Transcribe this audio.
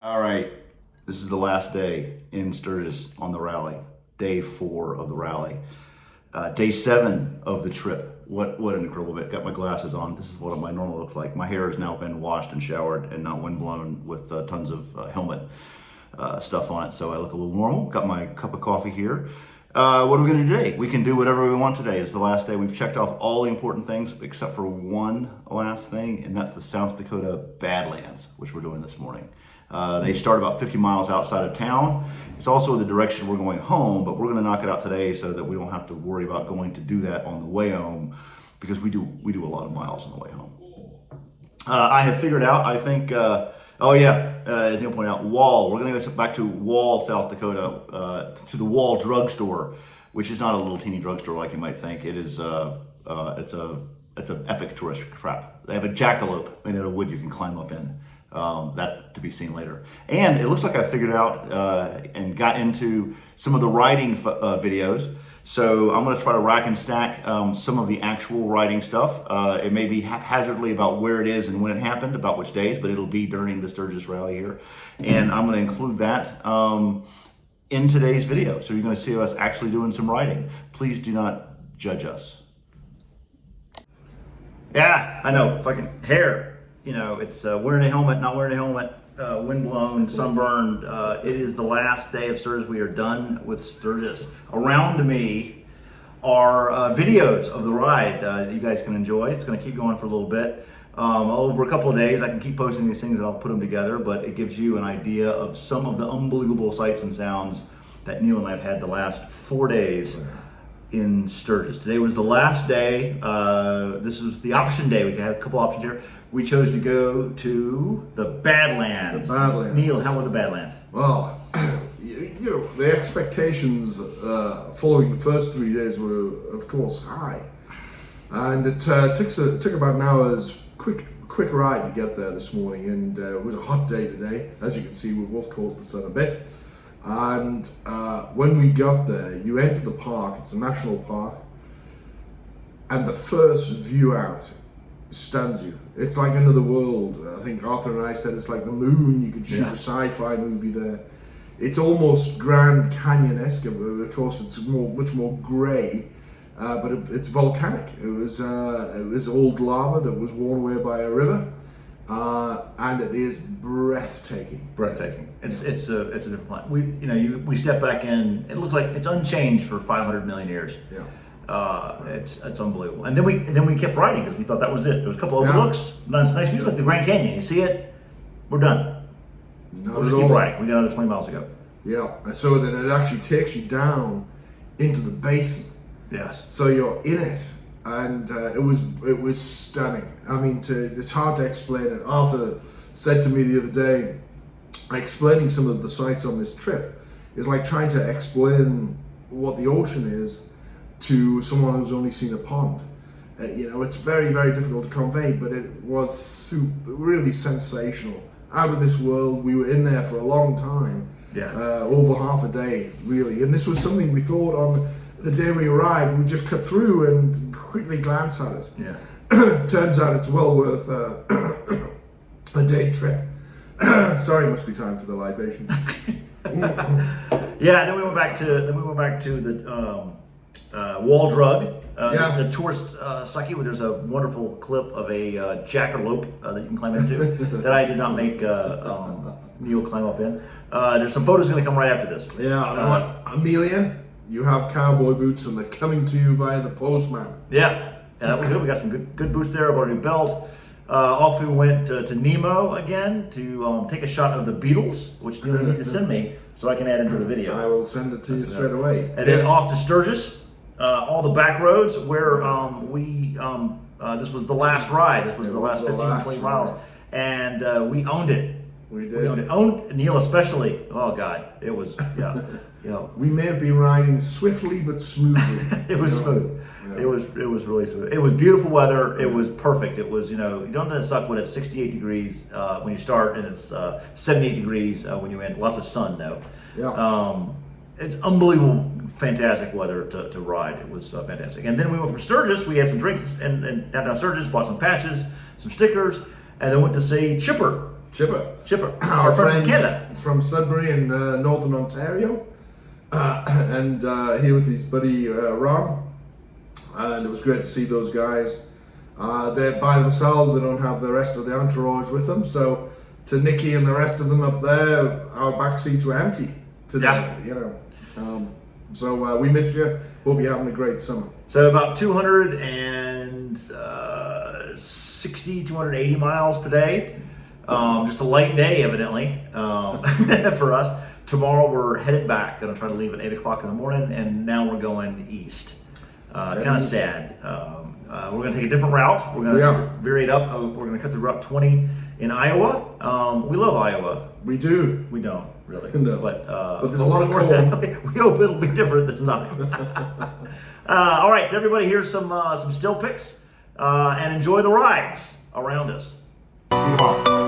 All right, this is the last day in Sturgis on the rally, day 4 of the rally, day 7 of the trip. What an incredible bit. Got my glasses on. This is what my normal looks like. My hair has now been washed and showered and not windblown with tons of helmet stuff on it, so I look a little normal. Got my cup of coffee here. What are we going to do today? We can do whatever we want today. It's the last day. We've checked off all the important things except for one last thing, and that's the South Dakota Badlands, which we're doing this morning. They start about 50 miles outside of town. It's also the direction we're going home, but we're going to knock it out today so that we don't have to worry about going to do that on the way home, because we do a lot of miles on the way home. I have figured out, I think, as Neil pointed out, Wall. We're going to go back to Wall, South Dakota, to the Wall drugstore, which is not a little teeny drugstore like you might think. It is. It's an epic tourist trap. They have a jackalope made out of wood you can climb up in. That to be seen later. And it looks like I figured out and got into some of the riding videos. So I'm going to try to rack and stack some of the actual riding stuff. It may be haphazardly about where it is and when it happened, about which days, but it'll be during the Sturgis rally here. And I'm going to include that in today's video. So you're going to see us actually doing some riding. Please do not judge us. Yeah, I know, fucking hair. You know, it's wearing a helmet, not wearing a helmet, windblown, sunburned. It is the last day of Sturgis. We are done with Sturgis. Around me are videos of the ride that you guys can enjoy. It's going to keep going for a little bit. Over a couple of days, I can keep posting these things and I'll put them together, but it gives you an idea of some of the unbelievable sights and sounds that Neil and I have had the last 4 days in Sturgis. Today was the last day. This is the option day. We have a couple options here. We chose to go to the Badlands. The Badlands. Neil, how were the Badlands? Well, you know, the expectations following the first 3 days were, of course, high. And it took about an hour's quick ride to get there this morning. And it was a hot day today. As you can see, we both caught the sun a bit. And when we got there, you enter the park. It's a national park. And the first view out stuns you. It's like another world. I think Arthur and I said it's like the moon. You could shoot a sci-fi movie there. It's almost Grand Canyon-esque. Of course, it's much more grey, but it's volcanic. It was old lava that was worn away by a river, and it is breathtaking. Breathtaking. It's a different planet. We step back in. It looks like it's unchanged for 500 million years. Yeah. It's unbelievable. And then we kept riding because we thought that was it. There was a couple overlooks, nice views like the Grand Canyon. You see it, we're done. We'll just keep riding. We got another 20 miles to go. Yeah, and so then it actually takes you down into the basin. Yes. So you're in it, and it was stunning. I mean, it's hard to explain it. Arthur said to me the other day, explaining some of the sights on this trip is like trying to explain what the ocean is to someone who's only seen a pond. It's very, very difficult to convey, but it was really sensational. Out of this world. We were in there for a long time. Yeah. Over half a day, really. And this was something we thought on the day we arrived, we just cut through and quickly glance at it. Yeah. Turns out it's well worth a day trip. Sorry, it must be time for the libation. Yeah. Then we went back to the Wall Drug, the tourist sucky, where there's a wonderful clip of a jackalope that you can climb into that I did not make Neil climb up in. There's some photos going to come right after this. Yeah, Amelia, you have cowboy boots and they're coming to you via the postman. Yeah, that was good. We got some good boots there, bought a new belt. Off we went to Nemo again to take a shot of the Beatles, which Neil needed to send me so I can add into the video. I will send it to you straight away. And then off to Sturgis. All the back roads where this was the last ride. This was the last 15, 20 miles. And we owned it. We did. We owned it. Owned Neil especially. Oh God, it was, We may have been riding swiftly but smoothly. It was smooth. Yeah. It was really smooth. It was beautiful weather. It was perfect. It was, you don't let it suck when it's 68 degrees when you start and it's 78 degrees when you end. Lots of sun though. Yeah. It's unbelievable, fantastic weather to ride. It was fantastic. And then we went from Sturgis. We had some drinks in downtown Sturgis, bought some patches, some stickers, and then went to see Chipper. Chipper, our friend friends from Canada. from Sudbury in northern Ontario, and here with his buddy Ron, and it was great to see those guys. They're by themselves; they don't have the rest of the entourage with them. So, to Nikki and the rest of them up there, our back seats were empty today. Yeah. So we miss you. We'll be having a great summer. So about 260, 280 miles today. Just a light day, evidently, for us. Tomorrow we're headed back. Going to try to leave at 8 o'clock in the morning, and now we're going east. Kind of sad. We're going to take a different route. We're going to vary it up. We're going to cut through Route 20 in Iowa. We love Iowa. We do. We don't really, No. but there's a lot of corn. We hope it'll be different this time. All right, to everybody, here's some still pics, and enjoy the rides around us. Come on.